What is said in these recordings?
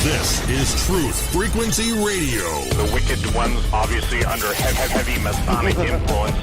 This is Truth Frequency Radio. The wicked ones obviously under heavy Masonic influence.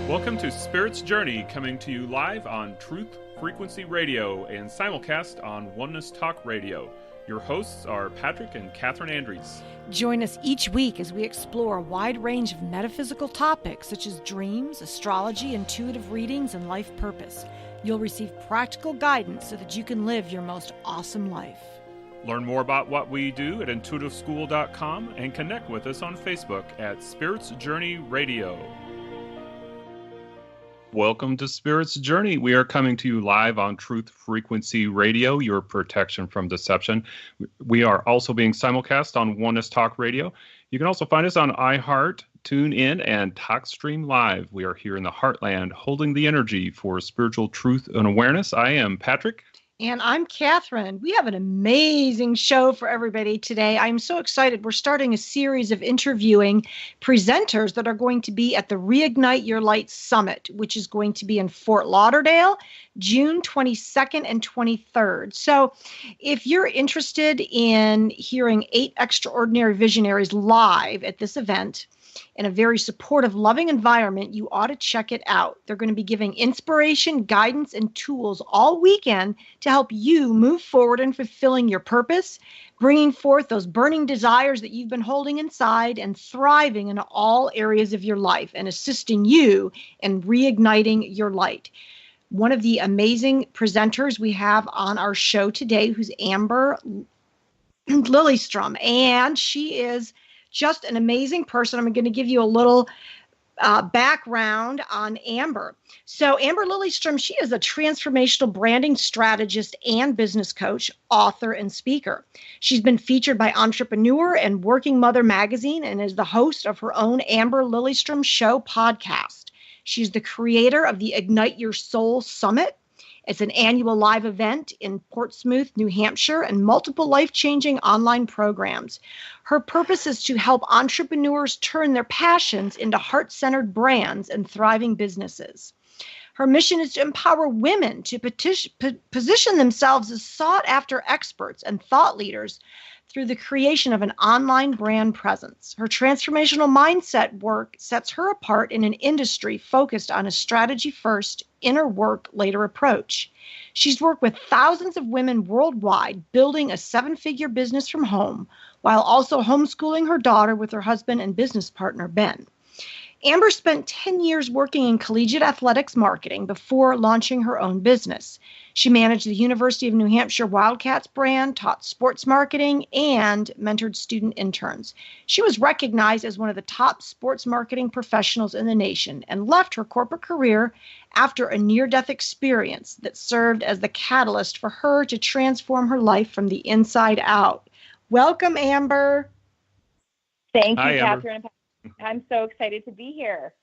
Welcome to Spirit's Journey, coming to you live on Truth Frequency Radio and simulcast on Oneness Talk Radio. Your hosts are Patrick and Catherine Andrews. Join us each week as we explore a wide range of metaphysical topics such as dreams, astrology, intuitive readings, and life purpose. You'll receive practical guidance so that you can live your most awesome life. Learn more about what we do at intuitiveschool.com and connect with us on Facebook at Spirit's Journey Radio. Welcome to Spirit's Journey. We are coming to you live on Truth Frequency Radio, your protection from deception. We are also being simulcast on Oneness Talk Radio. You can also find us on iHeart, TuneIn, and TalkStream Live. We are here in the Heartland, holding the energy for spiritual truth and awareness. I am Patrick. And I'm Catherine. We have an amazing show for everybody today. I'm so excited. We're starting a series of interviewing presenters that are going to be at the Reignite Your Light Summit, which is going to be in Fort Lauderdale, June 22nd and 23rd. So if you're interested in hearing 8 extraordinary visionaries live at this event, in a very supportive, loving environment, you ought to check it out. They're going to be giving inspiration, guidance, and tools all weekend to help you move forward in fulfilling your purpose, bringing forth those burning desires that you've been holding inside, and thriving in all areas of your life, and assisting you in reigniting your light. One of the amazing presenters we have on our show today, who's Amber Lilyestrom, and she is just an amazing person. I'm going to give you a little background on Amber. So Amber Lilyestrom, she is a transformational branding strategist and business coach, author, and speaker. She's been featured by Entrepreneur and Working Mother magazine and is the host of her own Amber Lilyestrom Show podcast. She's the creator of the Ignite Your Soul Summit. It's an annual live event in Portsmouth, New Hampshire, and multiple life-changing online programs. Her purpose is to help entrepreneurs turn their passions into heart-centered brands and thriving businesses. Her mission is to empower women to position themselves as sought-after experts and thought leaders through the creation of an online brand presence. Her transformational mindset work sets her apart in an industry focused on a strategy-first, inner work later approach. She's worked with thousands of women worldwide, building a 7-figure business from home, while also homeschooling her daughter with her husband and business partner, Ben. Amber spent 10 years working in collegiate athletics marketing before launching her own business. She managed the University of New Hampshire Wildcats brand, taught sports marketing, and mentored student interns. She was recognized as one of the top sports marketing professionals in the nation and left her corporate career after a near-death experience that served as the catalyst for her to transform her life from the inside out. Welcome, Amber. Thank you, Hi, Catherine. Amber. I'm so excited to be here.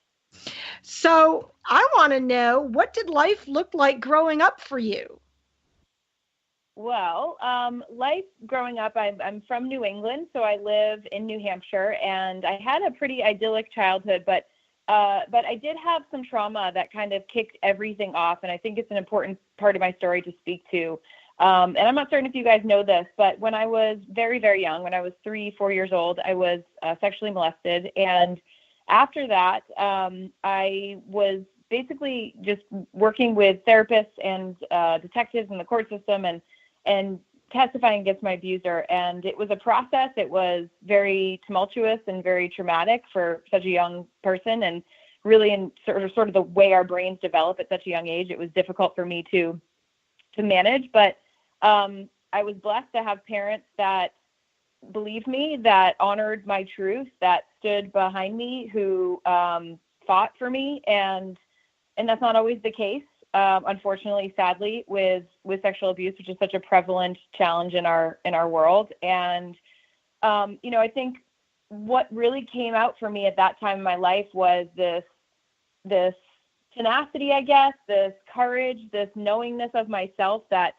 So I want to know, what did life look like growing up for you? Well, life growing up, I'm from New England, so I live in New Hampshire, and I had a pretty idyllic childhood, but I did have some trauma that kind of kicked everything off, and I think it's an important part of my story to speak to. And I'm not certain if you guys know this, but when I was very, very young, when I was 3-4 years old, I was sexually molested. And after that, I was basically just working with therapists and detectives in the court system and testifying against my abuser. And it was a process. It was very tumultuous and very traumatic for such a young person. And really in sort of the way our brains develop at such a young age, it was difficult for me to manage. But I was blessed to have parents that believed me, that honored my truth, that stood behind me, who fought for me, and that's not always the case. Unfortunately, sadly, with sexual abuse, which is such a prevalent challenge in our world. And I think what really came out for me at that time in my life was this tenacity, I guess, this courage, this knowingness of myself that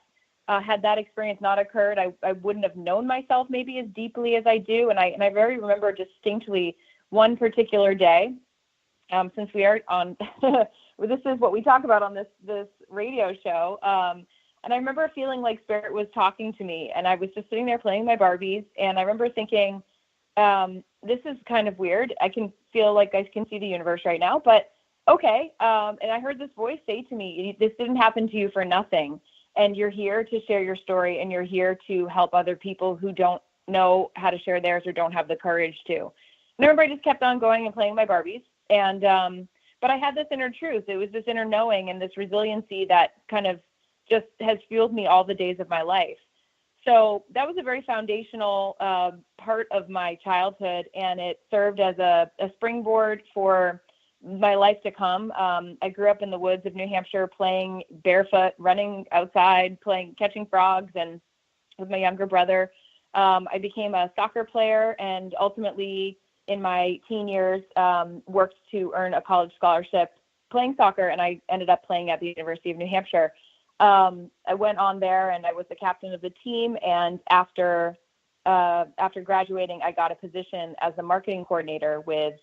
had that experience not occurred, I wouldn't have known myself maybe as deeply as I do. And I very remember distinctly one particular day, since we are on, this is what we talk about on this radio show. And I remember feeling like Spirit was talking to me, and I was just sitting there playing my Barbies. And I remember thinking, this is kind of weird. I can feel like I can see the universe right now, but okay. And I heard this voice say to me, this didn't happen to you for nothing. And you're here to share your story, and you're here to help other people who don't know how to share theirs or don't have the courage to. And I remember I just kept on going and playing my Barbies. And, but I had this inner truth. It was this inner knowing and this resiliency that kind of just has fueled me all the days of my life. So that was a very foundational part of my childhood, and it served as a springboard for my life to come. I grew up in the woods of New Hampshire, playing barefoot, running outside, catching frogs, and with my younger brother. I became a soccer player, and ultimately in my teen years, worked to earn a college scholarship playing soccer, and I ended up playing at the University of New Hampshire. I went on there, and I was the captain of the team, and after graduating, I got a position as a marketing coordinator with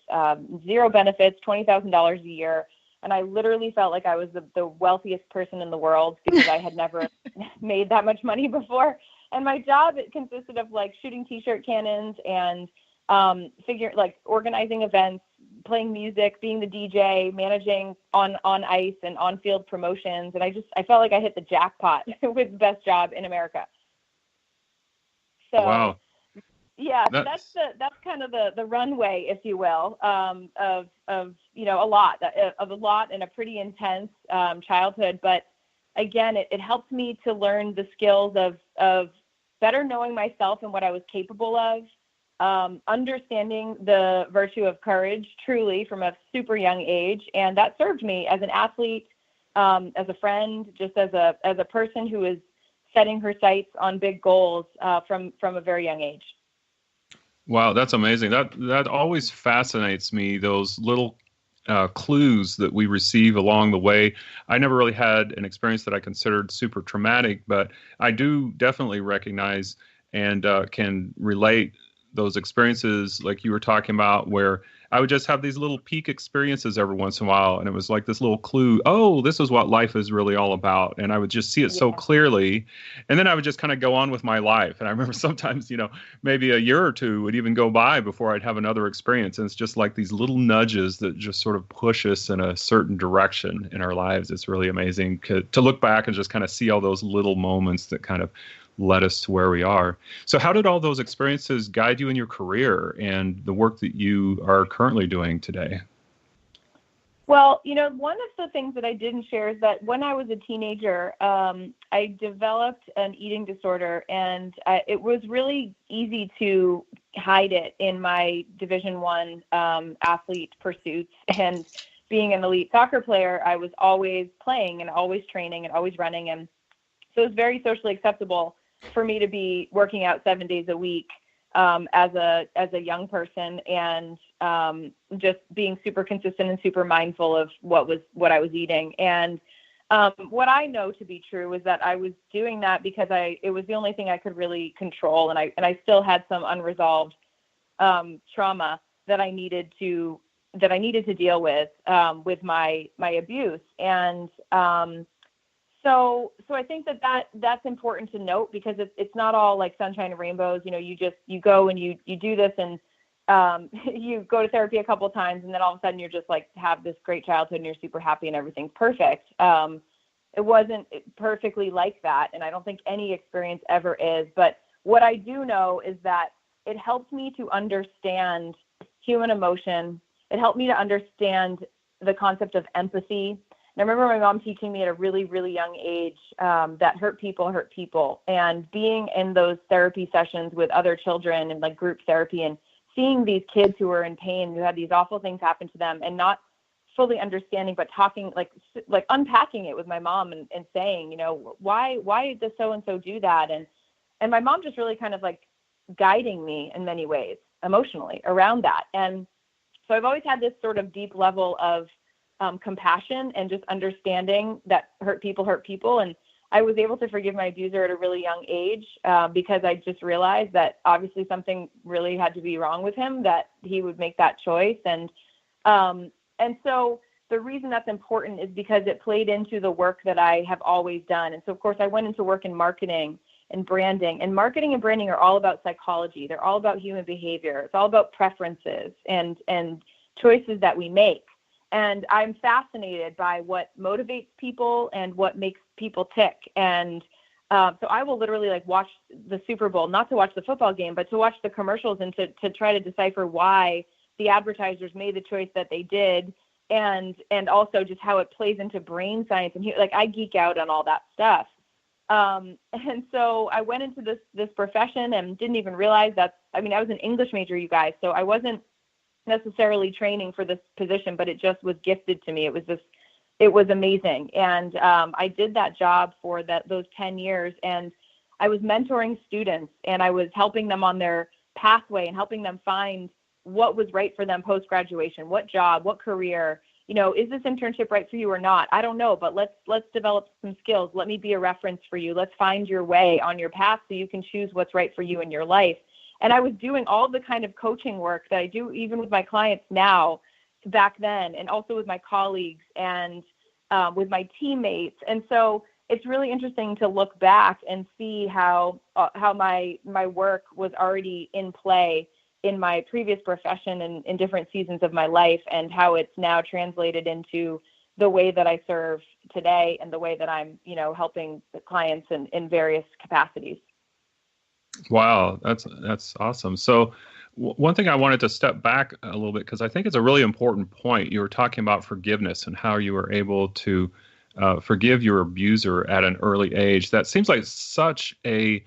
zero benefits, $20,000 a year. And I literally felt like I was the wealthiest person in the world because I had never made that much money before. And my job, it consisted of like shooting T-shirt cannons and organizing events, playing music, being the DJ, managing on ice and on-field promotions. And I felt like I hit the jackpot with the best job in America. So, wow. Yeah, that's kind of the runway, if you will, of a lot and a pretty intense childhood. But again, it helped me to learn the skills of better knowing myself and what I was capable of, understanding the virtue of courage truly from a super young age, and that served me as an athlete, as a friend, just as a person who is setting her sights on big goals from a very young age. Wow, that's amazing. That always fascinates me, those little clues that we receive along the way. I never really had an experience that I considered super traumatic, but I do definitely recognize and can relate those experiences like you were talking about, where I would just have these little peak experiences every once in a while. And it was like this little clue, oh, this is what life is really all about. And I would just see it so clearly. And then I would just kind of go on with my life. And I remember sometimes, maybe a year or two would even go by before I'd have another experience. And it's just like these little nudges that just sort of push us in a certain direction in our lives. It's really amazing to look back and just kind of see all those little moments that kind of led us to where we are. So how did all those experiences guide you in your career and the work that you are currently doing today? Well, one of the things that I didn't share is that when I was a teenager, I developed an eating disorder, and it was really easy to hide it in my Division I athlete pursuits. And being an elite soccer player, I was always playing and always training and always running. And so it was very socially acceptable for me to be working out 7 days a week as a young person, and just being super consistent and super mindful of what I was eating. And what I know to be true is that I was doing that because it was the only thing I could really control, and I still had some unresolved trauma that I needed to deal with my abuse. And So I think that's important to note, because it's not all like sunshine and rainbows. You go and you do this, and you go to therapy a couple of times, and then all of a sudden you're just like have this great childhood and you're super happy and everything's perfect. It wasn't perfectly like that, and I don't think any experience ever is. But what I do know is that it helped me to understand human emotion. It helped me to understand the concept of empathy. And I remember my mom teaching me at a really, really young age that hurt people. And being in those therapy sessions with other children and like group therapy, and seeing these kids who were in pain, who had these awful things happen to them, and not fully understanding, but talking, like unpacking it with my mom and saying, why does so-and-so do that? And my mom just really kind of like guiding me in many ways emotionally around that. And so I've always had this sort of deep level of compassion and just understanding that hurt people. And I was able to forgive my abuser at a really young age because I just realized that obviously something really had to be wrong with him, that he would make that choice. And so the reason that's important is because it played into the work that I have always done. And so, of course, I went into work in marketing and branding. And marketing and branding are all about psychology. They're all about human behavior. It's all about preferences and choices that we make. And I'm fascinated by what motivates people and what makes people tick. And so I will literally like watch the Super Bowl, not to watch the football game, but to watch the commercials and to try to decipher why the advertisers made the choice that they did. And also just how it plays into brain science. And like I geek out on all that stuff. And so I went into this profession and didn't even realize I was an English major, you guys. So I wasn't necessarily training for this position, but it just was gifted to me. It was amazing. And I did that job for those 10 years, and I was mentoring students, and I was helping them on their pathway and helping them find what was right for them post-graduation, what job, what career, is this internship right for you or not? I don't know, but let's develop some skills. Let me be a reference for you. Let's find your way on your path so you can choose what's right for you in your life. And I was doing all the kind of coaching work that I do even with my clients now, back then, and also with my colleagues and with my teammates. And so it's really interesting to look back and see how my work was already in play in my previous profession and in different seasons of my life, and how it's now translated into the way that I serve today and the way that I'm, helping the clients in various capacities. Wow, that's awesome. So one thing I wanted to step back a little bit, because I think it's a really important point. You were talking about forgiveness and how you were able to forgive your abuser at an early age. That seems like such an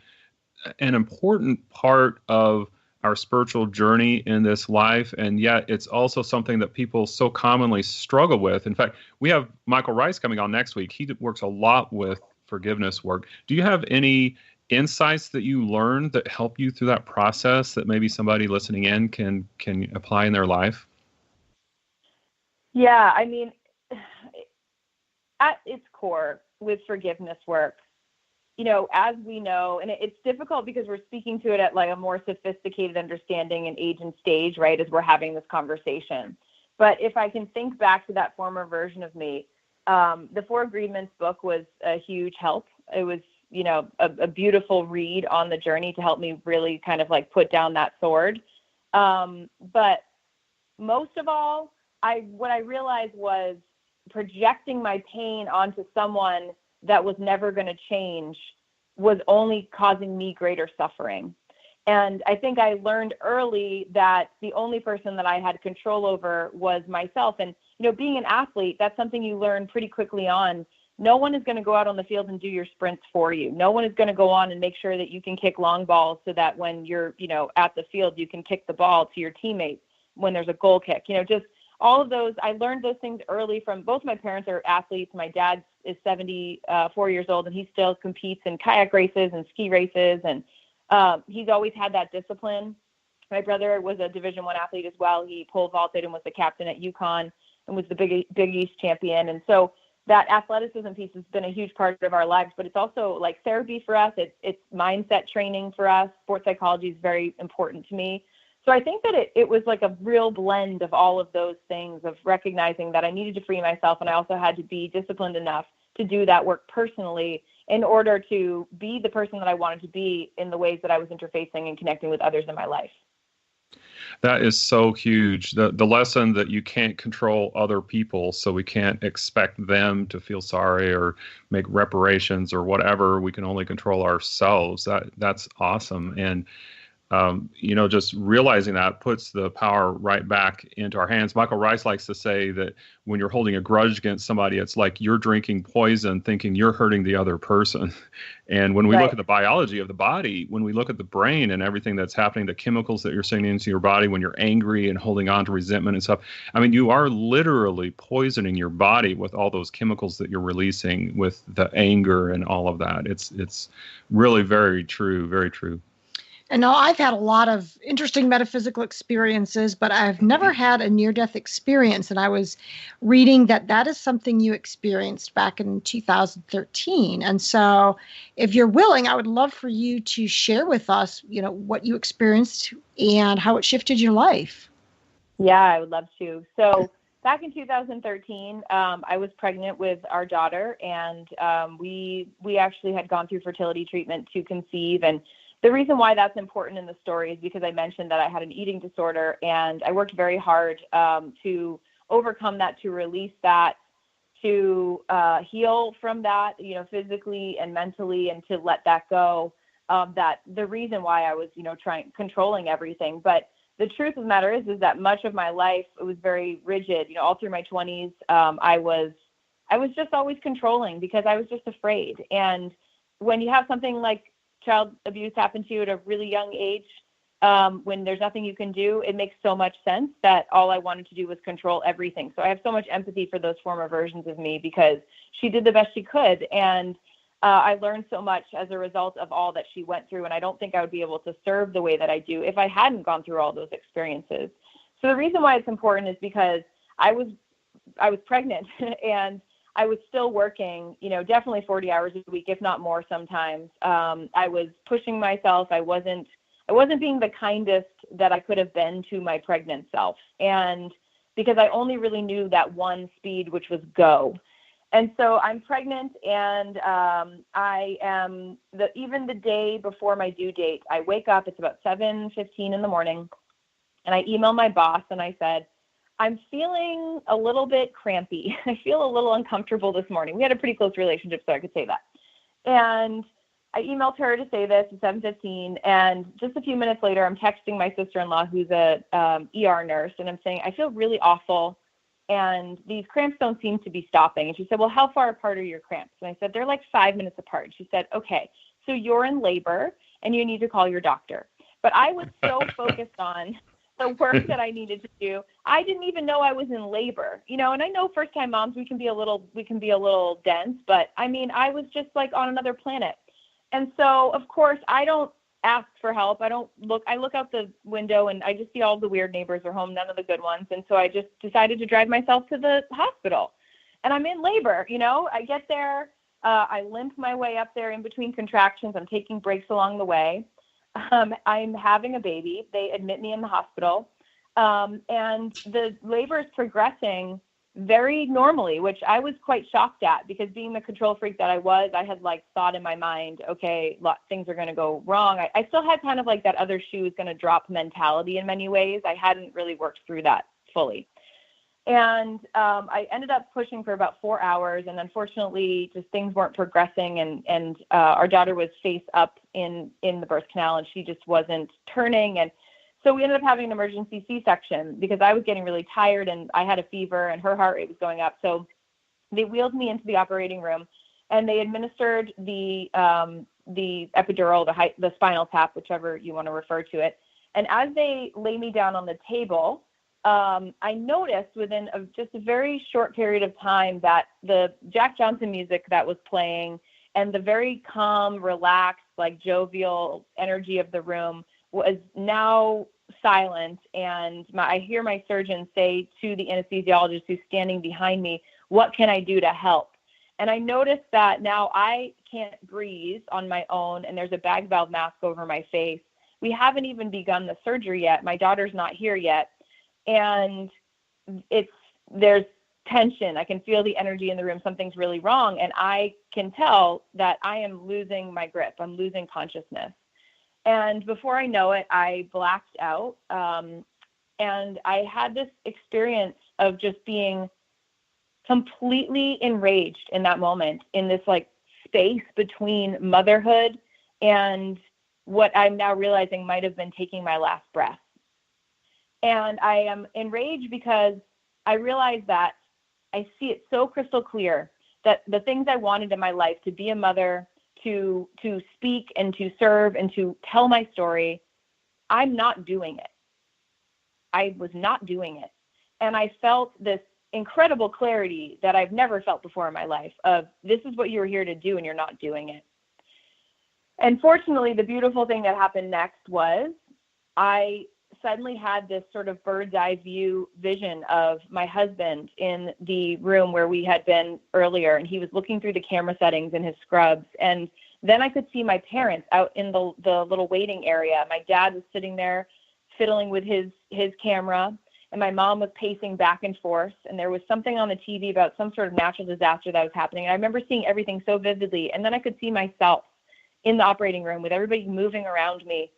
important part of our spiritual journey in this life, and yet it's also something that people so commonly struggle with. In fact, we have Michael Rice coming on next week. He works a lot with forgiveness work. Do you have any insights that you learned that help you through that process that maybe somebody listening in can apply in their life? Yeah, at its core with forgiveness work, as we know, and it's difficult because we're speaking to it at like a more sophisticated understanding and age and stage, right, as we're having this conversation. But if I can think back to that former version of me, the Four Agreements book was a huge help. It was, a beautiful read on the journey to help me really kind of like put down that sword. But most of all, what I realized was projecting my pain onto someone that was never going to change was only causing me greater suffering. And I think I learned early that the only person that I had control over was myself. And, being an athlete, that's something you learn pretty quickly on. No one is going to go out on the field and do your sprints for you. No one is going to go on and make sure that you can kick long balls so that when you're, at the field, you can kick the ball to your teammates when there's a goal kick. Just all of those, I learned those things early from both my parents are athletes. My dad is 74 years old, and he still competes in kayak races and ski races. And he's always had that discipline. My brother was a Division I athlete as well. He pole vaulted and was the captain at UConn and was the Big East champion. And so that athleticism piece has been a huge part of our lives, but it's also like therapy for us. It's mindset training for us. Sports psychology is very important to me. So I think that it was like a real blend of all of those things, of recognizing that I needed to free myself, and I also had to be disciplined enough to do that work personally in order to be the person that I wanted to be in the ways that I was interfacing and connecting with others in my life. That is so huge. The lesson that you can't control other people, so we can't expect them to feel sorry or make reparations or whatever. We can only control ourselves. That's awesome. And just realizing that puts the power right back into our hands. Michael Rice likes to say that when you're holding a grudge against somebody, it's like you're drinking poison thinking you're hurting the other person. And when we look at the biology of the body, when we look at the brain and everything that's happening, the chemicals that you're sending into your body when you're angry and holding on to resentment and stuff, you are literally poisoning your body with all those chemicals that you're releasing with the anger and all of that. It's really very true, very true. And now I've had a lot of interesting metaphysical experiences, but I've never had a near-death experience. And I was reading that is something you experienced back in 2013. And so if you're willing, I would love for you to share with us, what you experienced and how it shifted your life. Yeah, I would love to. So back in 2013, I was pregnant with our daughter, and we actually had gone through fertility treatment to conceive. And the reason why that's important in the story is because I mentioned that I had an eating disorder, and I worked very hard to overcome that, to release that, to heal from that, physically and mentally, and to let that go. That the reason why I was, controlling everything. But the truth of the matter is that much of my life, it was very rigid. All through my 20s, I was just always controlling because I was just afraid. And when you have something like child abuse happen to you at a really young age, when there's nothing you can do, it makes so much sense that all I wanted to do was control everything. So I have so much empathy for those former versions of me because she did the best she could. And I learned so much as a result of all that she went through. And I don't think I would be able to serve the way that I do if I hadn't gone through all those experiences. So the reason why it's important is because I was pregnant and I was still working, definitely 40 hours a week, if not more sometimes. I was pushing myself. I wasn't being the kindest that I could have been to my pregnant self. And because I only really knew that one speed, which was go. And so I'm pregnant, and I am even the day before my due date, I wake up, it's about 7:15 in the morning, and I email my boss and I said, I'm feeling a little bit crampy. I feel a little uncomfortable this morning. We had a pretty close relationship, so I could say that. And I emailed her to say this at 7:15, and just a few minutes later, I'm texting my sister-in-law, who's a ER nurse, and I'm saying, I feel really awful, and these cramps don't seem to be stopping. And she said, well, how far apart are your cramps? And I said, they're like 5 minutes apart. And she said, okay, so you're in labor, and you need to call your doctor. But I was so focused on the work that I needed to do. I didn't even know I was in labor, and I know first-time moms, we can be a little dense, but I mean, I was just like on another planet. And so, of course, I don't ask for help. I look out the window and I just see all the weird neighbors are home, none of the good ones. And so I just decided to drive myself to the hospital, and I'm in labor. I get there, I limp my way up there in between contractions. I'm taking breaks along the way. I'm having a baby. They admit me in the hospital. And the labor is progressing very normally, which I was quite shocked at, because being the control freak that I had like thought in my mind, okay, things are going to go wrong. I still had kind of like that other shoe is going to drop mentality in many ways. I hadn't really worked through that fully. And I ended up pushing for about 4 hours, and unfortunately just things weren't progressing, and our daughter was face up in the birth canal, and she just wasn't turning. And so we ended up having an emergency C-section because I was getting really tired, and I had a fever, and her heart rate was going up. So they wheeled me into the operating room, and they administered the epidural, the spinal tap, whichever you want to refer to it. And as they lay me down on the table, I noticed within just a very short period of time that the Jack Johnson music that was playing and the very calm, relaxed, like jovial energy of the room was now silent. And I hear my surgeon say to the anesthesiologist who's standing behind me, what can I do to help? And I noticed that now I can't breathe on my own, and there's a bag valve mask over my face. We haven't even begun the surgery yet. My daughter's not here yet. And there's tension. I can feel the energy in the room. Something's really wrong. And I can tell that I am losing my grip. I'm losing consciousness. And before I know it, I blacked out. And I had this experience of just being completely enraged in that moment, in this like space between motherhood and what I'm now realizing might have been taking my last breath. And I am enraged because I realize that I see it so crystal clear that the things I wanted in my life, to be a mother, to speak and to serve and to tell my story, I'm not doing it. I was not doing it. And I felt this incredible clarity that I've never felt before in my life of, this is what you were here to do and you're not doing it. And fortunately, the beautiful thing that happened next was I suddenly had this sort of bird's eye view vision of my husband in the room where we had been earlier, and he was looking through the camera settings in his scrubs. And then I could see my parents out in the little waiting area. My dad was sitting there fiddling with his camera, and my mom was pacing back and forth, and there was something on the TV about some sort of natural disaster that was happening. And I remember seeing everything so vividly. And then I could see myself in the operating room with everybody moving around me.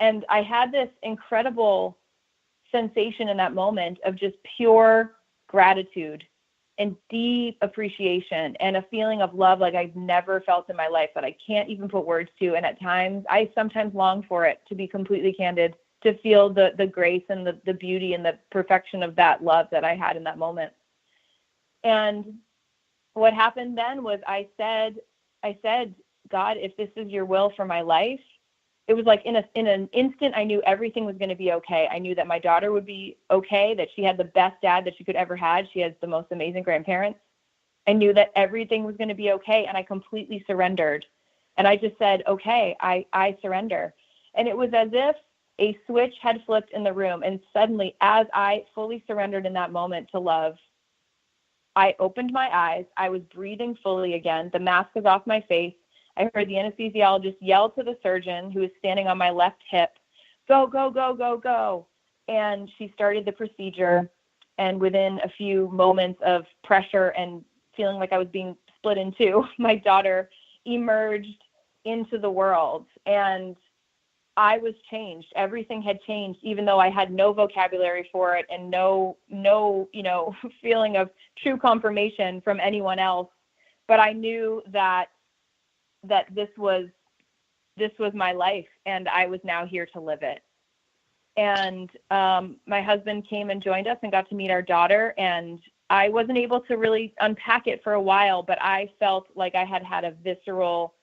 And I had this incredible sensation in that moment of just pure gratitude and deep appreciation and a feeling of love like I've never felt in my life that I can't even put words to. And at times, I sometimes long for it, to be completely candid, to feel the grace and the beauty and the perfection of that love that I had in that moment. And what happened then was I said, God, if this is your will for my life, it was like in an instant, I knew everything was going to be okay. I knew that my daughter would be okay, that she had the best dad that she could ever had. She has the most amazing grandparents. I knew that everything was going to be okay, and I completely surrendered. And I just said, okay, I surrender. And it was as if a switch had flipped in the room. And suddenly, as I fully surrendered in that moment to love, I opened my eyes. I was breathing fully again. The mask was off my face. I heard the anesthesiologist yell to the surgeon who was standing on my left hip, go, go, go, go, go. And she started the procedure. And within a few moments of pressure and feeling like I was being split in two, my daughter emerged into the world. And I was changed. Everything had changed, even though I had no vocabulary for it and no, feeling of true confirmation from anyone else. But I knew that this was my life, and I was now here to live it. And my husband came and joined us and got to meet our daughter, and I wasn't able to really unpack it for a while, but I felt like I had a visceral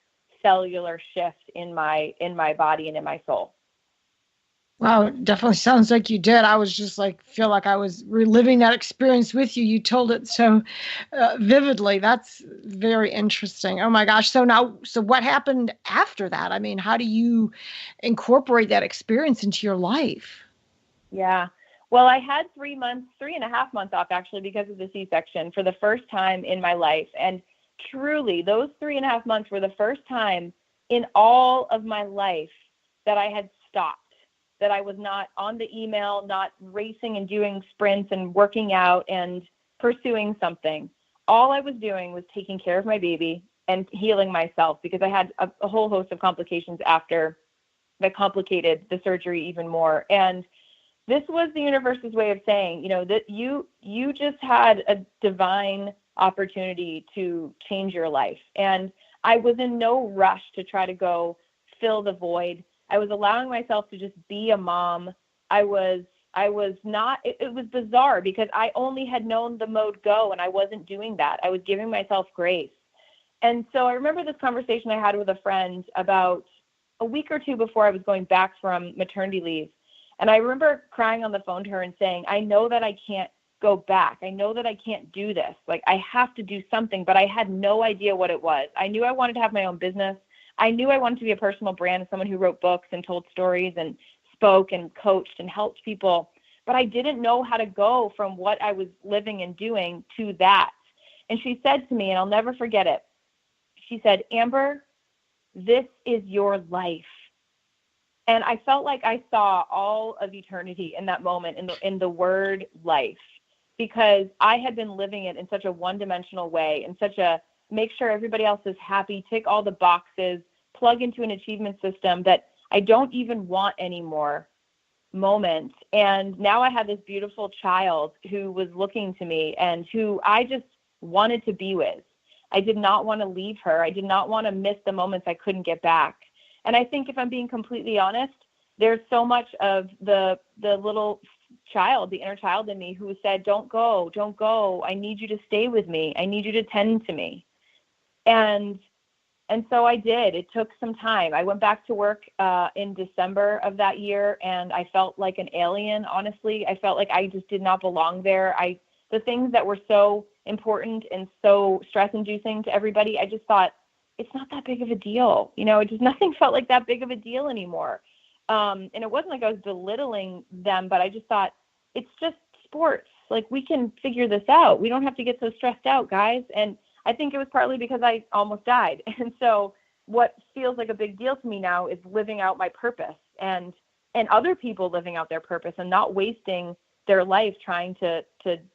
cellular shift in my body and in my soul. Wow, it definitely sounds like you did. I was just feel like I was reliving that experience with you. You told it so vividly. That's very interesting. Oh my gosh. So what happened after that? I mean, how do you incorporate that experience into your life? Yeah. Well, I had 3.5 months off actually because of the C-section for the first time in my life. And truly, those 3.5 months were the first time in all of my life that I had stopped, that I was not on the email, not racing and doing sprints and working out and pursuing something. All I was doing was taking care of my baby and healing myself, because I had a whole host of complications after that complicated the surgery even more. And this was the universe's way of saying, that you just had a divine opportunity to change your life. And I was in no rush to try to go fill the void. I was allowing myself to just be a mom. I was not, it was bizarre because I only had known the mode go, and I wasn't doing that. I was giving myself grace. And so I remember this conversation I had with a friend about a week or two before I was going back from maternity leave. And I remember crying on the phone to her and saying, I know that I can't go back. I know that I can't do this. Like, I have to do something, but I had no idea what it was. I knew I wanted to have my own business. I knew I wanted to be a personal brand, someone who wrote books and told stories and spoke and coached and helped people. But I didn't know how to go from what I was living and doing to that. And she said to me, and I'll never forget it, she said, Amber, this is your life. And I felt like I saw all of eternity in that moment in the word life, because I had been living it in such a one-dimensional way, in such a make sure everybody else is happy, tick all the boxes, plug into an achievement system that I don't even want anymore moment. And now I had this beautiful child who was looking to me and who I just wanted to be with. I did not want to leave her. I did not want to miss the moments I couldn't get back. And I think if I'm being completely honest, there's so much of the little child, the inner child in me who said, don't go. I need you to stay with me. I need you to tend to me. And so I did. It took some time. I went back to work in December of that year, and I felt like an alien, honestly. I felt like I just did not belong there. The things that were so important and so stress-inducing to everybody, I just thought, it's not that big of a deal. It just, nothing felt like that big of a deal anymore. And it wasn't like I was belittling them, but I just thought, it's just sports. Like, we can figure this out. We don't have to get so stressed out, guys. And I think it was partly because I almost died. And so what feels like a big deal to me now is living out my purpose and other people living out their purpose and not wasting their life trying to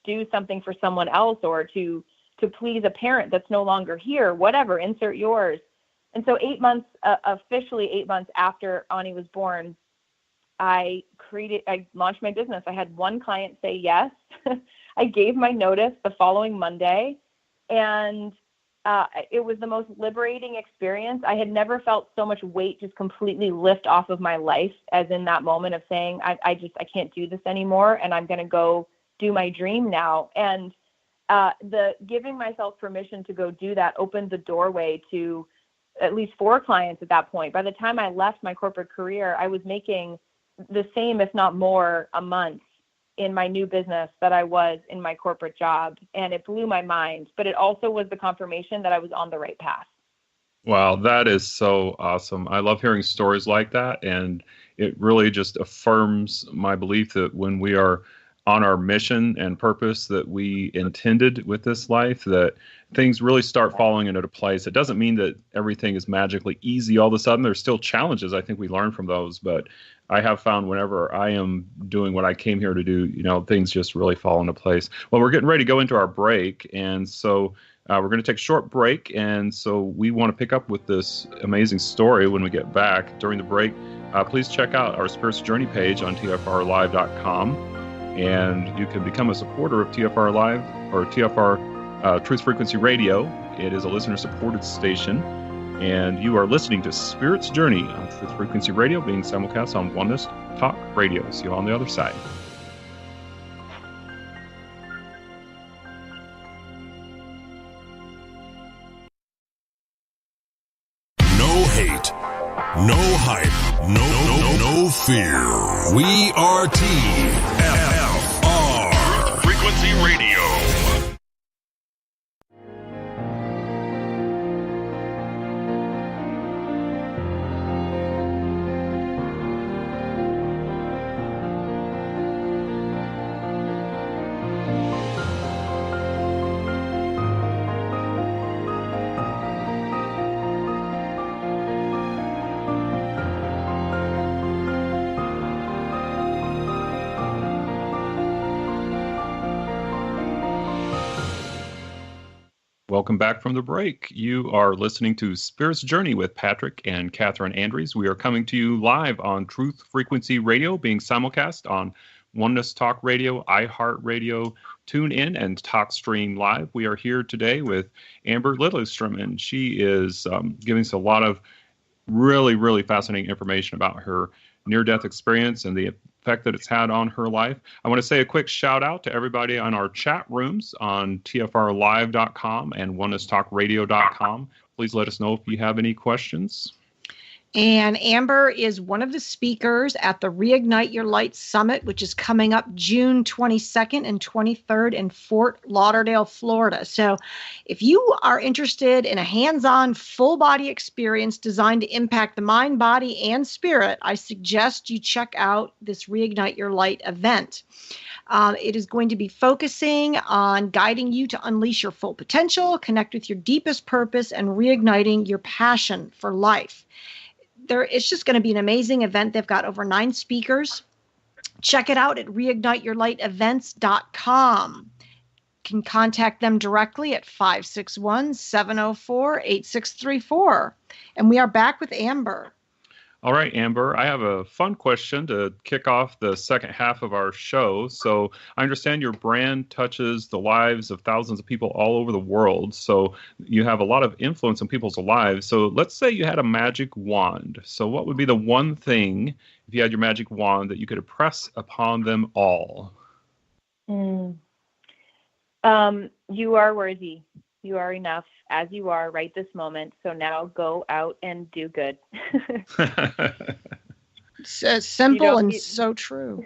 do something for someone else or to please a parent that's no longer here, whatever, insert yours. And so officially 8 months after Ani was born, I launched my business. I had one client say yes. I gave my notice the following Monday, and it was the most liberating experience. I had never felt so much weight just completely lift off of my life as in that moment of saying, I can't do this anymore, and I'm going to go do my dream now. And the giving myself permission to go do that opened the doorway to at least 4 clients at that point. By the time I left my corporate career, I was making the same, if not more, a month in my new business that I was in my corporate job. And it blew my mind, but it also was the confirmation that I was on the right path. Wow, that is so awesome. I love hearing stories like that. And it really just affirms my belief that when we are on our mission and purpose that we intended with this life, that things really start falling into place. It doesn't mean that everything is magically easy all of a sudden. There's still challenges. I think we learn from those, but I have found whenever I am doing what I came here to do, things just really fall into place. Well, we're getting ready to go into our break. And so we're going to take a short break. And so we want to pick up with this amazing story when we get back. During the break, please check out our Spirits Journey page on tfrlive.com. And you can become a supporter of TFR Live or TFR Truth Frequency Radio. It is a listener-supported station. And you are listening to Spirit's Journey on Truth Frequency Radio, being simulcast on Oneness Talk Radio. See you on the other side. No hate, no hype, no fear. We are TFR Frequency Radio. Welcome back from the break. You are listening to Spirit's Journey with Patrick and Catherine Andrews. We are coming to you live on Truth Frequency Radio, being simulcast on Oneness Talk Radio, iHeartRadio, TuneIn, and TalkStream Live. We are here today with Amber Lilyestrom, and she is giving us a lot of really, really fascinating information about her near-death experience and the effect that it's had on her life. I want to say a quick shout out to everybody on our chat rooms on tfrlive.com and onenesstalkradio.com. Please let us know if you have any questions. And Amber is one of the speakers at the Reignite Your Light Summit, which is coming up June 22nd and 23rd in Fort Lauderdale, Florida. So if you are interested in a hands-on, full-body experience designed to impact the mind, body, and spirit, I suggest you check out this Reignite Your Light event. It is going to be focusing on guiding you to unleash your full potential, connect with your deepest purpose, and reigniting your passion for life. It's just going to be an amazing event. They've got over 9 speakers. Check it out at reigniteyourlightevents.com. You can contact them directly at 561-704-8634. And we are back with Amber. All right, Amber, I have a fun question to kick off the second half of our show. So I understand your brand touches the lives of thousands of people all over the world. So you have a lot of influence in people's lives. So let's say you had a magic wand. So what would be the one thing, if you had your magic wand, that you could impress upon them all? You are worthy. You are enough as you are right this moment. So now go out and do good. So simple and so true.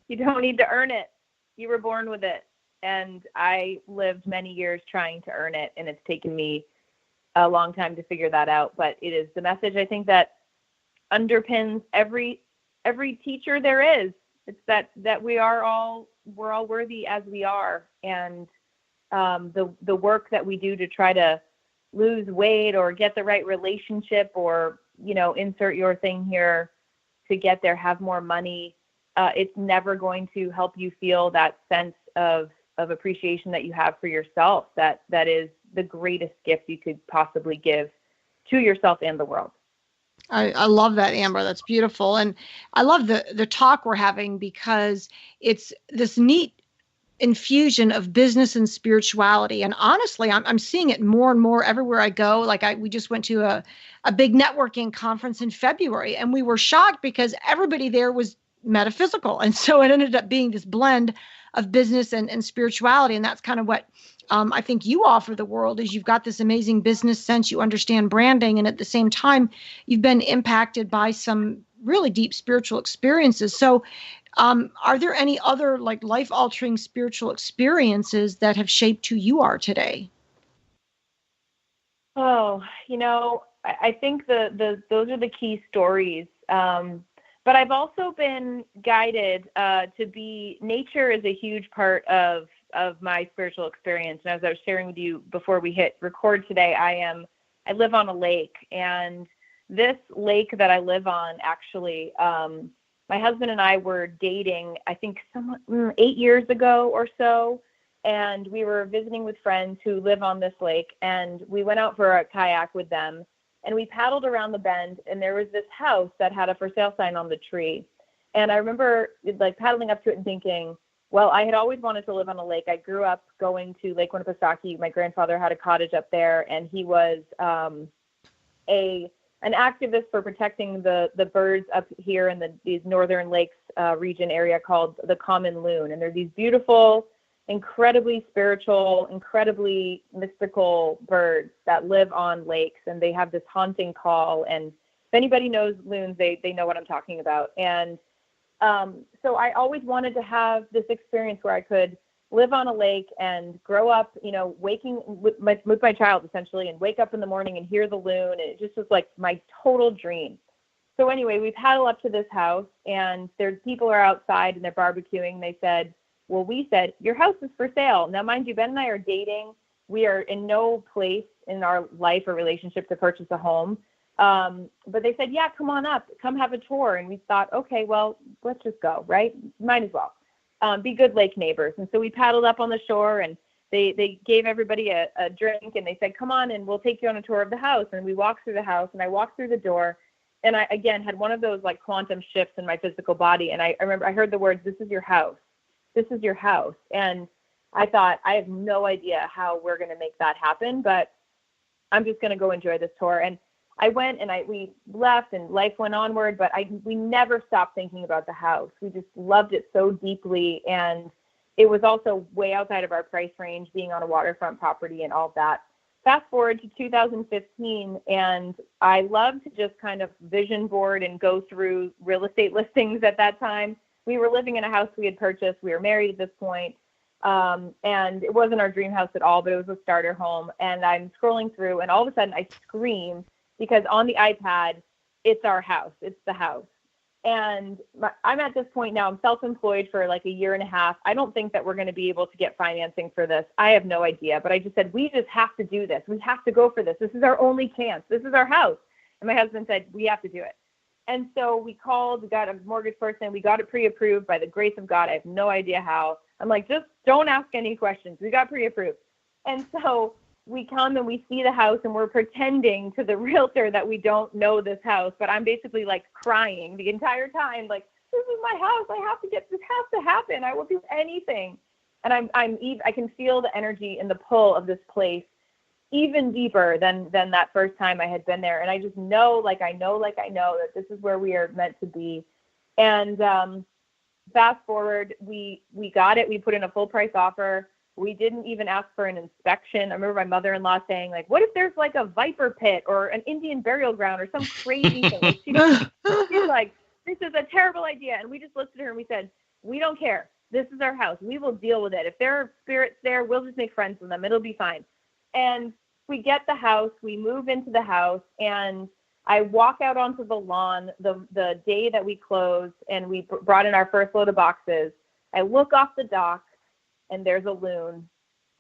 You don't need to earn it. You were born with it. And I lived many years trying to earn it. And it's taken me a long time to figure that out. But it is the message, I think, that underpins every teacher there is. It's that we're all worthy as we are. And the work that we do to try to lose weight or get the right relationship or, insert your thing here to get there, have more money, it's never going to help you feel that sense of appreciation that you have for yourself. That is the greatest gift you could possibly give to yourself and the world. I love that, Amber. That's beautiful. And I love the talk we're having because it's this neat infusion of business and spirituality. And honestly, I'm seeing it more and more everywhere I go. Like we just went to a big networking conference in February, and we were shocked because everybody there was metaphysical. And so it ended up being this blend of business and spirituality. And that's kind of what I think you offer the world is you've got this amazing business sense, you understand branding, and at the same time, you've been impacted by some really deep spiritual experiences. So are there any other like life-altering spiritual experiences that have shaped who you are today? Oh, I think those are the key stories. But I've also been guided to be, nature is a huge part of my spiritual experience. And as I was sharing with you before we hit record today, I live on a lake, and this lake that I live on, actually, my husband and I were dating, I think 8 years ago or so. And we were visiting with friends who live on this lake, and we went out for a kayak with them. And we paddled around the bend, and there was this house that had a for sale sign on the tree. And I remember like paddling up to it and thinking, well, I had always wanted to live on a lake. I grew up going to Lake Winnipesaukee. My grandfather had a cottage up there, and he was an activist for protecting the birds up here in these northern lakes region area called the common loon. And they're these beautiful, incredibly spiritual, incredibly mystical birds that live on lakes, and they have this haunting call. And if anybody knows loons, they know what I'm talking about. And so I always wanted to have this experience where I could live on a lake and grow up, waking with my child essentially, and wake up in the morning and hear the loon. And it just was like my total dream. So anyway, we paddle up to this house, and people are outside and they're barbecuing. They said, your house is for sale. Now, mind you, Ben and I are dating. We are in no place in our life or relationship to purchase a home. But they said, yeah, come on up, come have a tour. And we thought, okay, well, let's just go, right? Might as well. Be good lake neighbors. And so we paddled up on the shore, and they gave everybody a drink, and they said, come on, and we'll take you on a tour of the house. And we walked through the house, and I walked through the door, and I, again, had one of those like quantum shifts in my physical body. And I remember I heard the words, this is your house. This is your house. And I thought, I have no idea how we're going to make that happen, but I'm just going to go enjoy this tour. And I went, and we left, and life went onward, but we never stopped thinking about the house. We just loved it so deeply. And it was also way outside of our price range, being on a waterfront property and all that. Fast forward to 2015, and I loved to just kind of vision board and go through real estate listings at that time. We were living in a house we had purchased. We were married at this point. And it wasn't our dream house at all, but it was a starter home. And I'm scrolling through, and all of a sudden I scream because on the iPad, it's our house. It's the house. And I'm at this point now, I'm self-employed for like a year and a half. I don't think that we're going to be able to get financing for this. I have no idea. But I just said, we just have to do this. We have to go for this. This is our only chance. This is our house. And my husband said, we have to do it. And so we called, we got a mortgage person, we got it pre-approved by the grace of God. I have no idea how. I'm like, just don't ask any questions. We got pre-approved. And so we come and we see the house, and we're pretending to the realtor that we don't know this house. But I'm basically like crying the entire time, like, this is my house. This has to happen. I will do anything. And I can feel the energy and the pull of this place even deeper than that first time I had been there. And I just know, I know that this is where we are meant to be. And fast forward, we got it. We put in a full price offer. We didn't even ask for an inspection. I remember my mother-in-law saying, like, what if there's like a viper pit or an Indian burial ground or some crazy thing? Like, she's like, this is a terrible idea. And we just looked at her and we said, we don't care. This is our house. We will deal with it. If there are spirits there, we'll just make friends with them. It'll be fine. And we get the house, we move into the house, and I walk out onto the lawn the day that we closed, and we brought in our first load of boxes. I look off the dock, and there's a loon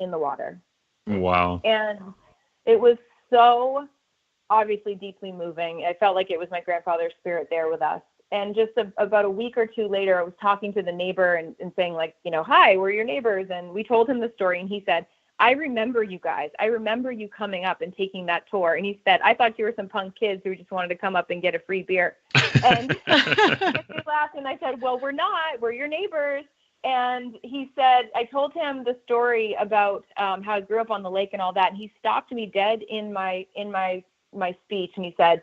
in the water. Wow. And it was so obviously deeply moving. I felt like it was my grandfather's spirit there with us. And just about a week or two later, I was talking to the neighbor and saying, like, you know, hi, we're your neighbors. And we told him the story, and he said, I remember you guys. I remember you coming up and taking that tour. And he said, I thought you were some punk kids who just wanted to come up and get a free beer. And he laughed, and I said, well, we're not. We're your neighbors. And he said, I told him the story about how I grew up on the lake and all that. And he stopped me dead in my speech. And he said,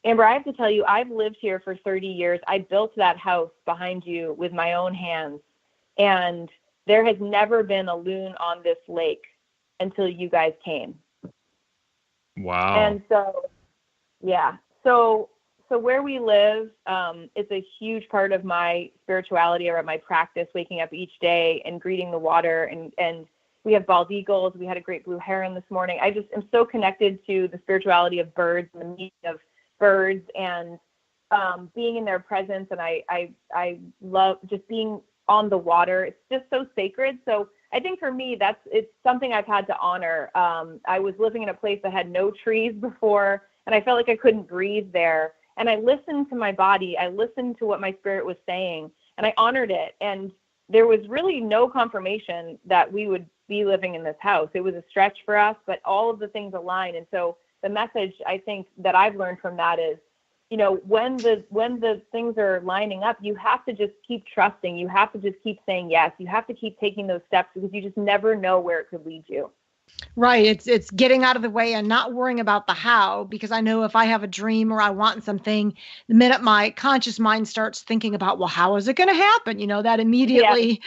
Amber, I have to tell you, I've lived here for 30 years. I built that house behind you with my own hands. And there has never been a loon on this lake until you guys came. Wow. And so, yeah. So where we live, it's a huge part of my spirituality or my practice, waking up each day and greeting the water. And we have bald eagles. We had a great blue heron this morning. I just am so connected to the spirituality of birds and the meaning of birds and being in their presence. And I love just being on the water. It's just so sacred. So I think for me, it's something I've had to honor. I was living in a place that had no trees before, and I felt like I couldn't breathe there. And I listened to my body. I listened to what my spirit was saying, and I honored it. And there was really no confirmation that we would be living in this house. It was a stretch for us, but all of the things aligned. And so the message I think that I've learned from that is, you know, when the things are lining up, you have to just keep trusting. You have to just keep saying yes. You have to keep taking those steps because you just never know where it could lead you. Right. It's getting out of the way and not worrying about the how, because I know if I have a dream or I want something, the minute my conscious mind starts thinking about, well, how is it going to happen? You know, that immediately,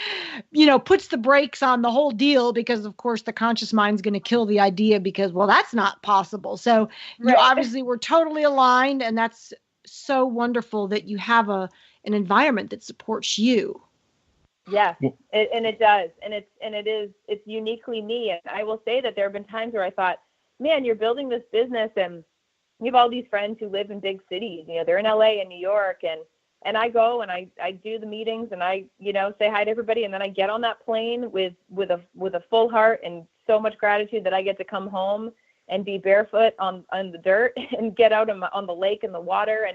puts the brakes on the whole deal, because of course the conscious mind's going to kill the idea because, well, that's not possible. So Right. you obviously we're totally aligned, and that's so wonderful that you have an environment that supports you. Yes, and it does. And it's uniquely me. And I will say that there have been times where I thought, man, you're building this business and you have all these friends who live in big cities. You know, they're in LA and New York, and I go and I do the meetings and I, say hi to everybody. And then I get on that plane with a full heart and so much gratitude that I get to come home and be barefoot on the dirt and get out on the lake and the water.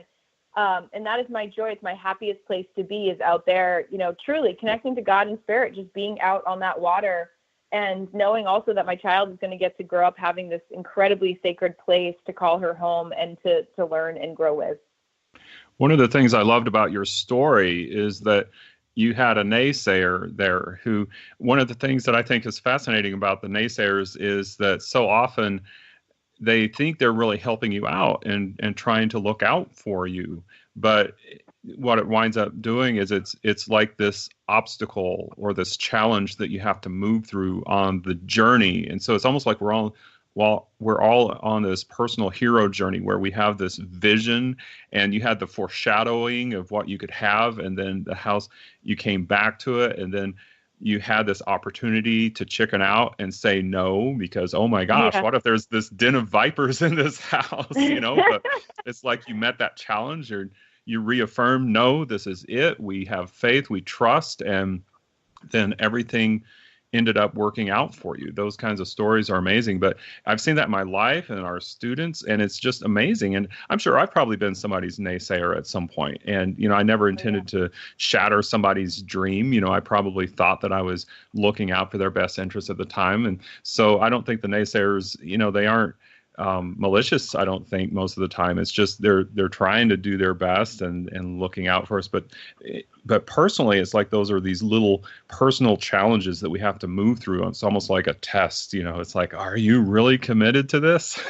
And that is my joy. It's my happiest place to be, is out there, truly connecting to God and spirit, just being out on that water and knowing also that my child is going to get to grow up having this incredibly sacred place to call her home and to learn and grow with. One of the things I loved about your story is that you had a naysayer there who, one of the things that I think is fascinating about the naysayers is that so often they think they're really helping you out and trying to look out for you. But what it winds up doing is it's like this obstacle or this challenge that you have to move through on the journey. And so it's almost like we're all on this personal hero journey where we have this vision, and you had the foreshadowing of what you could have, and then the house, you came back to it, and then you had this opportunity to chicken out and say no, because, oh my gosh, What if there's this den of vipers in this house, But it's like you met that challenge, or you reaffirmed, no, this is it. We have faith, we trust, and then everything ended up working out for you. Those kinds of stories are amazing. But I've seen that in my life and our students, and it's just amazing. And I'm sure I've probably been somebody's naysayer at some point. And, I never intended to shatter somebody's dream. I probably thought that I was looking out for their best interest at the time. And so I don't think the naysayers, they aren't malicious, I don't think, most of the time. It's just they're trying to do their best and looking out for us. But personally, it's like those are these little personal challenges that we have to move through. It's almost like a test. It's like, are you really committed to this?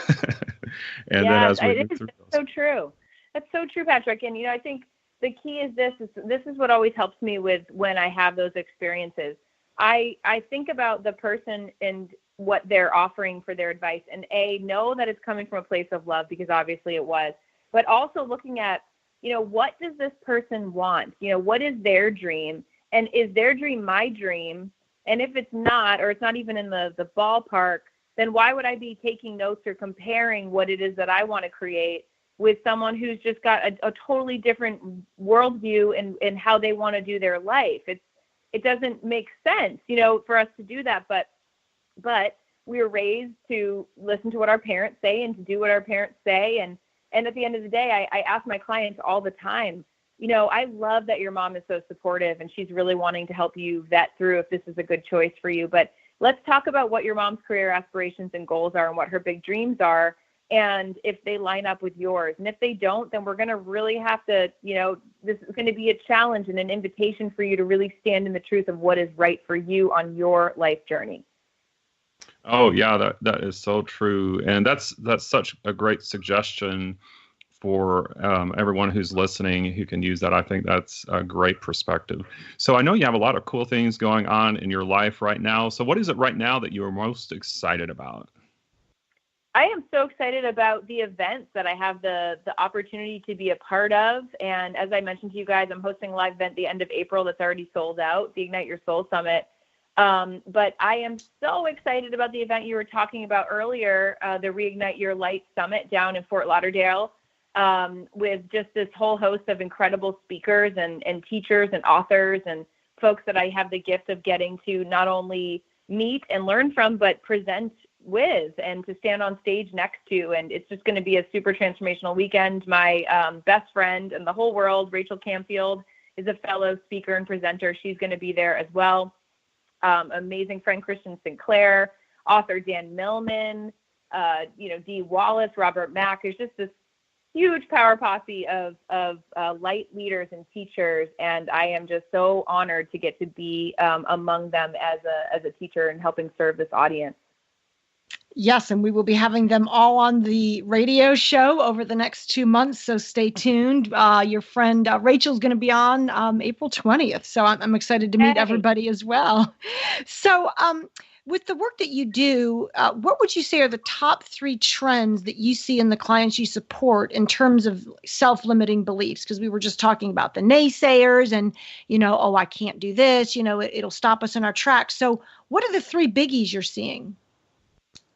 And then as we move through those. So true. That's so true, Patrick. And I think the key is this is what always helps me with when I have those experiences. I think about the person and what they're offering for their advice, and know that it's coming from a place of love, because obviously it was, but also looking at, what does this person want? What is their dream? And is their dream my dream? And if it's not, or it's not even in the ballpark, then why would I be taking notes or comparing what it is that I want to create with someone who's just got a totally different worldview in how they want to do their life? It doesn't make sense, for us to do that. But we were raised to listen to what our parents say and to do what our parents say. And at the end of the day, I ask my clients all the time, I love that your mom is so supportive and she's really wanting to help you vet through if this is a good choice for you. But let's talk about what your mom's career aspirations and goals are and what her big dreams are, and if they line up with yours. And if they don't, then we're going to really have to, this is going to be a challenge and an invitation for you to really stand in the truth of what is right for you on your life journey. Oh yeah, that is so true, and that's such a great suggestion for everyone who's listening who can use that. I think that's a great perspective. So I know you have a lot of cool things going on in your life right now. So what is it right now that you are most excited about? I am so excited about the events that I have the opportunity to be a part of. And as I mentioned to you guys, I'm hosting a live event the end of April that's already sold out, the Ignite Your Soul Summit. But I am so excited about the event you were talking about earlier, the Reignite Your Light Summit down in Fort Lauderdale, with just this whole host of incredible speakers and teachers and authors and folks that I have the gift of getting to not only meet and learn from, but present with and to stand on stage next to. And it's just going to be a super transformational weekend. My best friend in the whole world, Rachel Camfield, is a fellow speaker and presenter. She's going to be there as well. Amazing friend Christian Sinclair, author Dan Millman, Dee Wallace, Robert Mack. There's just this huge power posse of light leaders and teachers, and I am just so honored to get to be among them as a teacher and helping serve this audience. Yes, and we will be having them all on the radio show over the next 2 months, so stay tuned. Your friend Rachel's going to be on April 20th, so I'm excited to meet everybody as well. So with the work that you do, what would you say are the top 3 trends that you see in the clients you support in terms of self-limiting beliefs? Because we were just talking about the naysayers and, I can't do this, it'll stop us in our tracks. So what are the 3 biggies you're seeing?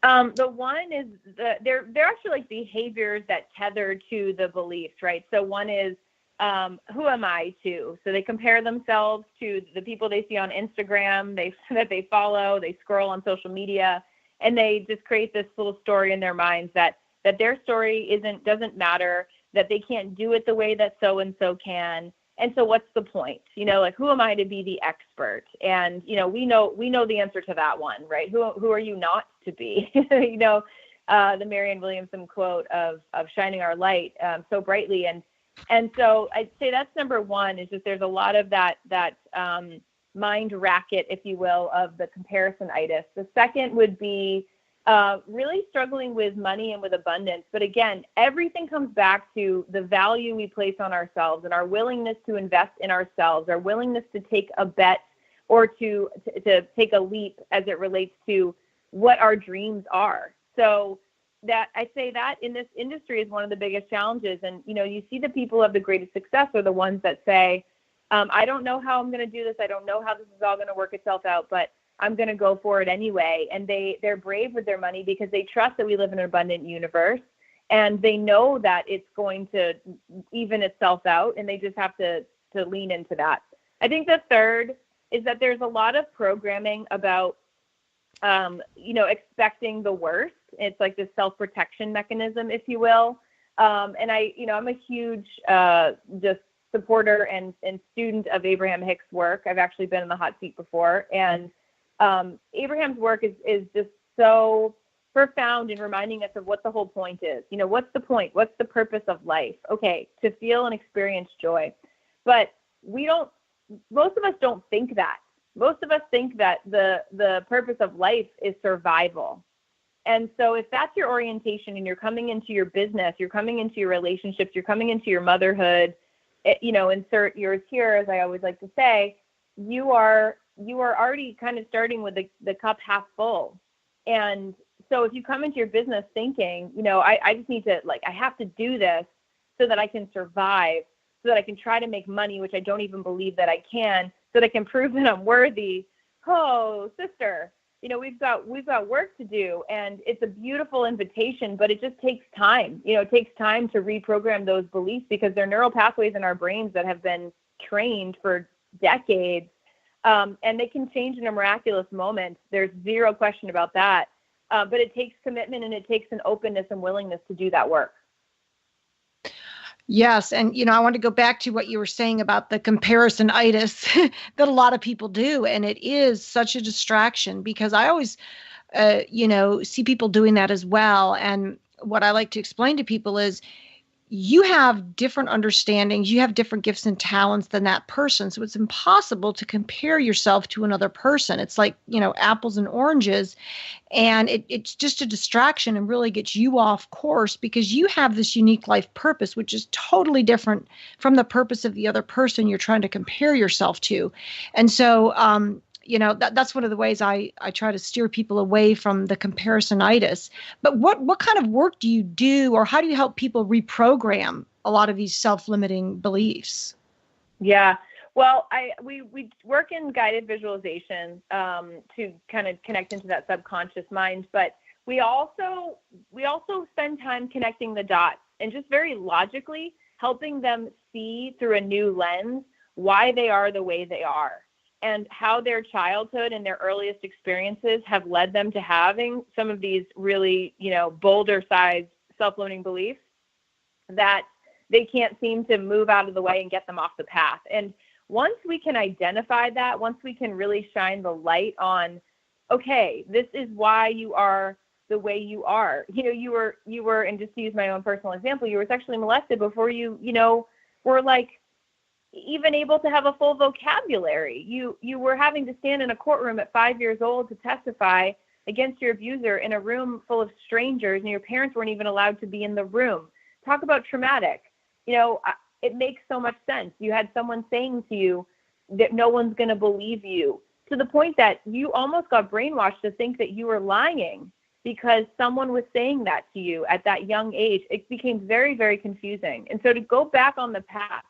The one is they're actually like behaviors that tether to the beliefs, right? So one is, who am I to? So they compare themselves to the people they see on Instagram, that they follow, they scroll on social media, and they just create this little story in their minds that their story doesn't matter, that they can't do it the way that so-and-so can. And so what's the point? Who am I to be the expert? And, we know the answer to that one, right? Who are you not to be? The Marianne Williamson quote of shining our light so brightly. And so I'd say that's number one, is just there's a lot of that mind racket, if you will, of the comparison-itis. The second would be really struggling with money and with abundance. But again, everything comes back to the value we place on ourselves and our willingness to invest in ourselves, our willingness to take a bet or to take a leap as it relates to what our dreams are. So that I say that in this industry is one of the biggest challenges. And, you see the people of the greatest success are the ones that say, I don't know how I'm going to do this. I don't know how this is all going to work itself out, but I'm going to go for it anyway. And they're brave with their money because they trust that we live in an abundant universe, and they know that it's going to even itself out, and they just have to lean into that. I think the third is that there's a lot of programming about, expecting the worst. It's like this self-protection mechanism, if you will. And I'm a huge just supporter and student of Abraham Hicks' work. I've actually been in the hot seat before, and Abraham's work is just so profound in reminding us of what the whole point is. What's the point? What's the purpose of life? Okay, to feel and experience joy. But most of us don't think that. Most of us think that the purpose of life is survival. And so if that's your orientation and you're coming into your business, you're coming into your relationships, you're coming into your motherhood, insert yours here, as I always like to say, you are already kind of starting with the cup half full. And so if you come into your business thinking, I just need to, I have to do this so that I can survive, so that I can try to make money, which I don't even believe that I can, so that I can prove that I'm worthy. Oh, sister, we've got work to do, and it's a beautiful invitation, but it just takes time. It takes time to reprogram those beliefs because they're neural pathways in our brains that have been trained for decades, and they can change in a miraculous moment. There's zero question about that. But it takes commitment, and it takes an openness and willingness to do that work. Yes. And, I want to go back to what you were saying about the comparisonitis that a lot of people do. And it is such a distraction because I always, see people doing that as well. And what I like to explain to people is you have different understandings, you have different gifts and talents than that person. So it's impossible to compare yourself to another person. It's like, apples and oranges. And it's just a distraction and really gets you off course because you have this unique life purpose, which is totally different from the purpose of the other person you're trying to compare yourself to. And so, that's one of the ways I try to steer people away from the comparisonitis. But what kind of work do you do, or how do you help people reprogram a lot of these self-limiting beliefs? Yeah. Well, we work in guided visualization to kind of connect into that subconscious mind, but we also spend time connecting the dots and just very logically helping them see through a new lens why they are the way they are and how their childhood and their earliest experiences have led them to having some of these really, boulder-sized self-limiting beliefs that they can't seem to move out of the way and get them off the path. And once we can identify that, once we can really shine the light on, okay, this is why you are the way you are. You were, and just to use my own personal example, you were sexually molested before you were like even able to have a full vocabulary. You were having to stand in a courtroom at 5 years old to testify against your abuser in a room full of strangers, and your parents weren't even allowed to be in the room. Talk about traumatic. It makes so much sense. You had someone saying to you that no one's going to believe you, to the point that you almost got brainwashed to think that you were lying because someone was saying that to you at that young age. It became very, very confusing. And so to go back on the path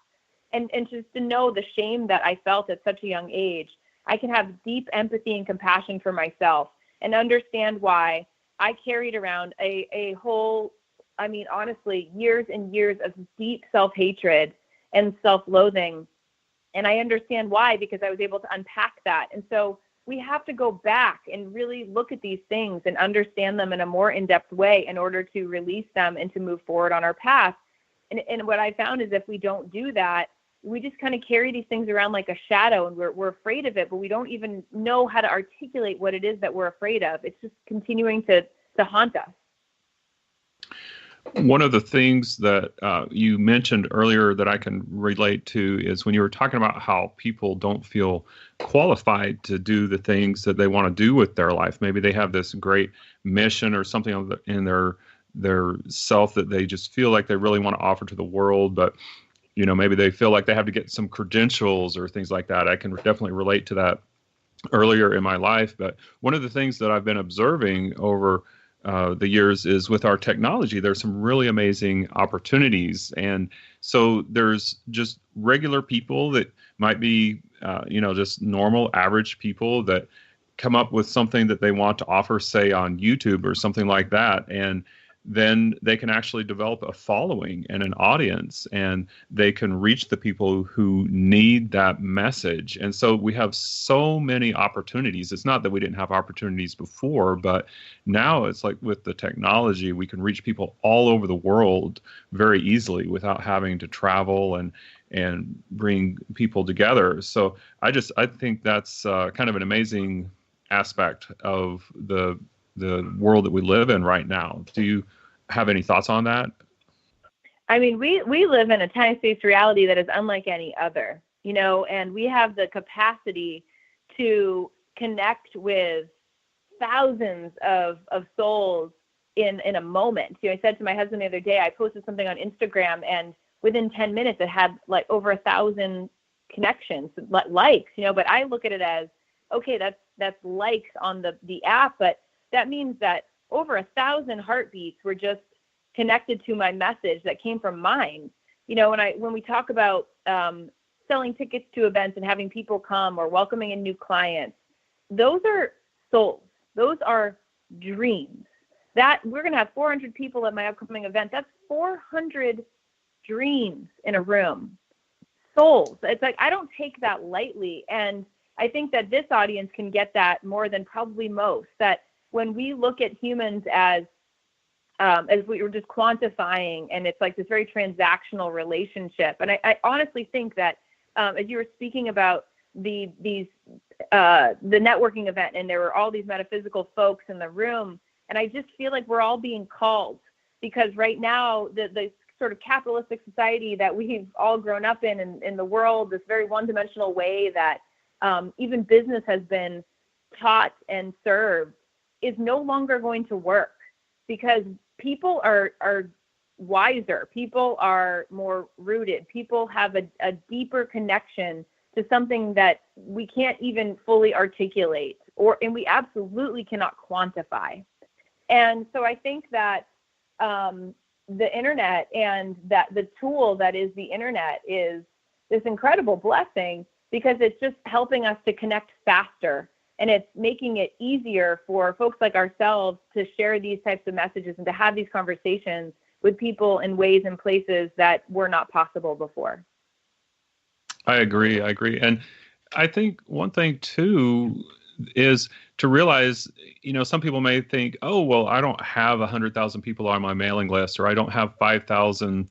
and just to know the shame that I felt at such a young age, I can have deep empathy and compassion for myself and understand why I carried around a whole, honestly, years and years of deep self-hatred and self-loathing. And I understand why, because I was able to unpack that. And so we have to go back and really look at these things and understand them in a more in-depth way in order to release them and to move forward on our path. And what I found is if we don't do that, we just kind of carry these things around like a shadow, and we're afraid of it, but we don't even know how to articulate what it is that we're afraid of. It's just continuing to haunt us. One of the things that you mentioned earlier that I can relate to is when you were talking about how people don't feel qualified to do the things that they want to do with their life. Maybe they have this great mission or something in their self that they just feel like they really want to offer to the world, but maybe they feel like they have to get some credentials or things like that. I can definitely relate to that earlier in my life. But one of the things that I've been observing over the years is with our technology, there's some really amazing opportunities. And so there's just regular people that might be, just normal, average people that come up with something that they want to offer, say on YouTube or something like that. And then they can actually develop a following and an audience, and they can reach the people who need that message. And so we have so many opportunities. It's not that we didn't have opportunities before, but now it's like with the technology, we can reach people all over the world very easily without having to travel and bring people together. So I think that's kind of an amazing aspect of the world that we live in right now. Do you have any thoughts on that? We live in a time-space reality that is unlike any other, and we have the capacity to connect with thousands of souls in a moment. I said to my husband the other day, I posted something on Instagram, and within 10 minutes it had like over 1,000 connections, likes, but I look at it as, okay, that's likes on the app, but that means that over 1,000 heartbeats were just connected to my message that came from mine. When we talk about selling tickets to events and having people come or welcoming in new clients, those are souls. Those are dreams. That we're going to have 400 people at my upcoming event. That's 400 dreams in a room, souls. It's like, I don't take that lightly. And I think that this audience can get that more than probably most, that when we look at humans as we were just quantifying, and it's like this very transactional relationship. And I honestly think that as you were speaking about the networking event, and there were all these metaphysical folks in the room, and I just feel like we're all being called, because right now the sort of capitalistic society that we've all grown up in the world, this very one-dimensional way that even business has been taught and served, is no longer going to work, because people are wiser, people are more rooted, people have a deeper connection to something that we can't even fully articulate, and we absolutely cannot quantify. And so I think that the internet, and that the tool that is the internet, is this incredible blessing, because it's just helping us to connect faster, and it's making it easier for folks like ourselves to share these types of messages and to have these conversations with people in ways and places that were not possible before. I agree. And I think one thing too is to realize, some people may think, oh, well, I don't have 100,000 people on my mailing list, or I don't have 5,000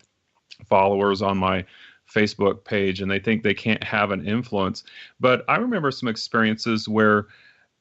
followers on my Facebook page, and they think they can't have an influence. But I remember some experiences where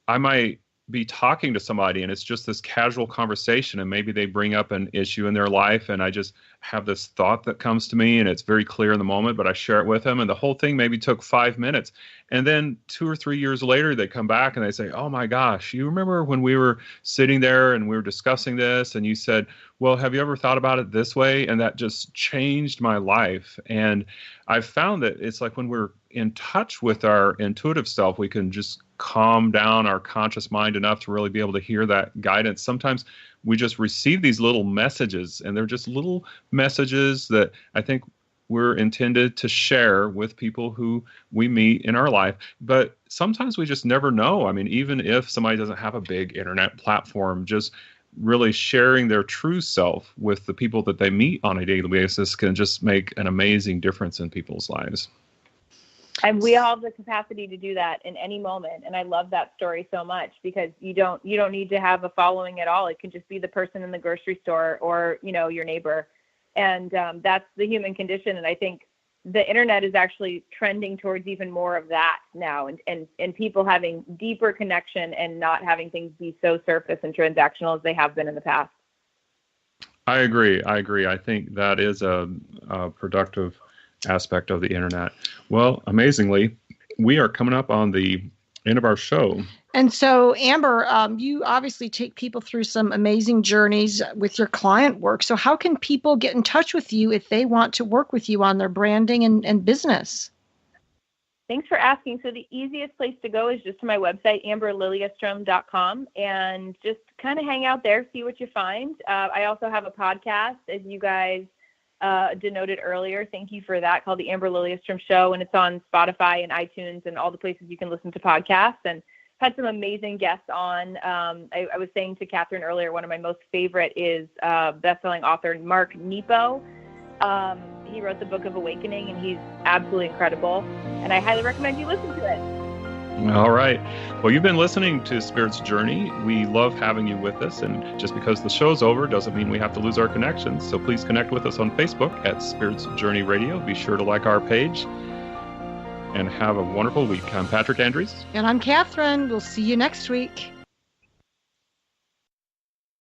I might be talking to somebody, and it's just this casual conversation, and maybe they bring up an issue in their life, and I just have this thought that comes to me, and it's very clear in the moment, but I share it with them, and the whole thing maybe took 5 minutes. And then 2 or 3 years later, they come back and they say, oh my gosh, you remember when we were sitting there and we were discussing this, and you said, well, have you ever thought about it this way? And that just changed my life. And I've found that it's like when we're in touch with our intuitive self, we can just calm down our conscious mind enough to really be able to hear that guidance. Sometimes we just receive these little messages, and they're just little messages that I think we're intended to share with people who we meet in our life. But sometimes we just never know. I mean, even if somebody doesn't have a big internet platform, just really sharing their true self with the people that they meet on a daily basis can just make an amazing difference in people's lives. And we all have the capacity to do that in any moment. And I love that story so much, because you don't need to have a following at all. It can just be the person in the grocery store, or, your neighbor. And that's the human condition. And I think the internet is actually trending towards even more of that now, and people having deeper connection and not having things be so surface and transactional as they have been in the past. I agree. I think that is a productive aspect of the internet. Well, amazingly, we are coming up on the end of our show. And so, Amber, you obviously take people through some amazing journeys with your client work. So how can people get in touch with you if they want to work with you on their branding and business? Thanks for asking. So the easiest place to go is just to my website, amberlilyestrom.com, and just kind of hang out there, see what you find. I also have a podcast, as you guys denoted earlier. Thank you for that, called the Amber Lilyestrom Show, and it's on Spotify and iTunes and all the places you can listen to podcasts. And had some amazing guests on. I was saying to Catherine earlier, one of my most favorite is best-selling author Mark Nepo. He wrote the Book of Awakening, and he's absolutely incredible. And I highly recommend you listen to it. All right. Well, you've been listening to Spirit's Journey. We love having you with us. And just because the show's over doesn't mean we have to lose our connections. So please connect with us on Facebook at Spirit's Journey Radio. Be sure to like our page. And have a wonderful week. I'm Patrick Andrews. And I'm Catherine. We'll see you next week.